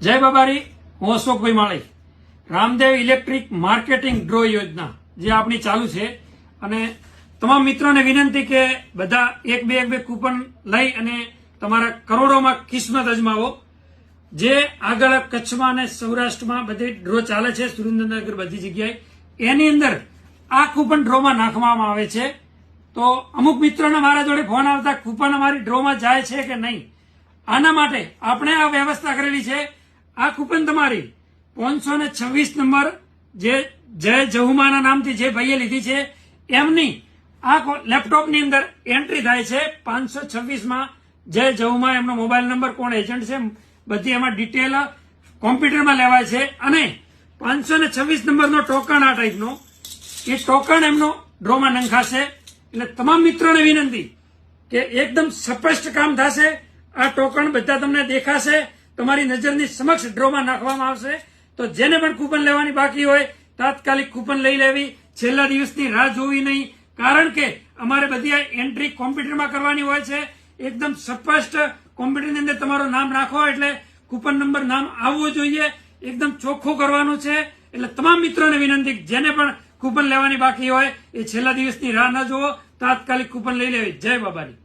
જય બાબારી, હું અશોકભાઈ માળી. Ramdev electric marketing draw યોજના જે આપણી ચાલુ છે અને તમામ મિત્રોને વિનંતી કે બધા એક બે કૂપન લઈ અને તમારા કરોડોમાં કિસ્મત અજમાવો. જે આગળ કચ્છમાં અને સૌરાષ્ટ્રમાં બધી ડ્રો ચાલે છે, સુરેન્દ્રનગર બધી જગ્યાએ, એની અંદર આ કૂપન ડ્રોમાં નાખવામાં આવે છે. તો અમુક મિત્રોને મારા જોડે ફોન આવતા કૂપન અમારી ડ્રોમાં જાય છે કે નહીં, આના માટે આપણે આ વ્યવસ્થા કરેલી છે. આ કૂપન તમારી 526 નંબર જે જય જહુમાના નામથી જે ભાઈએ લીધી છે એમની આ લેપટોપની અંદર એન્ટ્રી થાય છે. 526 માં જય જહુમા એમનો મોબાઈલ નંબર, કોણ એજન્ટ છે, બધી એમાં ડિટેલ કોમ્પ્યુટરમાં લેવાય છે. અને 526 નંબરનો ટોકન, આ ટાઈપનો એ ટોકન એમનો ડ્રોમાં નંખાશે. એટલે તમામ મિત્રોને વિનંતી કે એકદમ સ્પષ્ટ કામ થશે. આ ટોકન બધા તમને દેખાશે, તમારી નજરની સમક્ષ ડ્રોમાં નાખવામાં આવશે. તો જેને પણ કૂપન લેવાની બાકી હોય તાત્કાલિક કૂપન લઈ લેવી, છેલ્લા દિવસની રાહ જોવી નહીં. કારણ કે અમારે બધી આ એન્ટ્રી કોમ્પ્યુટરમાં કરવાની હોય છે. એકદમ સ્પષ્ટ કોમ્પ્યુટરની અંદર તમારું નામ નાખો એટલે કૂપન નંબર નામ આવવો જોઈએ. એકદમ ચોખ્ખું કરવાનું છે. એટલે તમામ મિત્રોને વિનંતી, જેને પણ કૂપન લેવાની બાકી હોય એ છેલ્લા દિવસની રાહ ન જોવો, તાત્કાલિક કૂપન લઈ લેવી. જય બાબારી.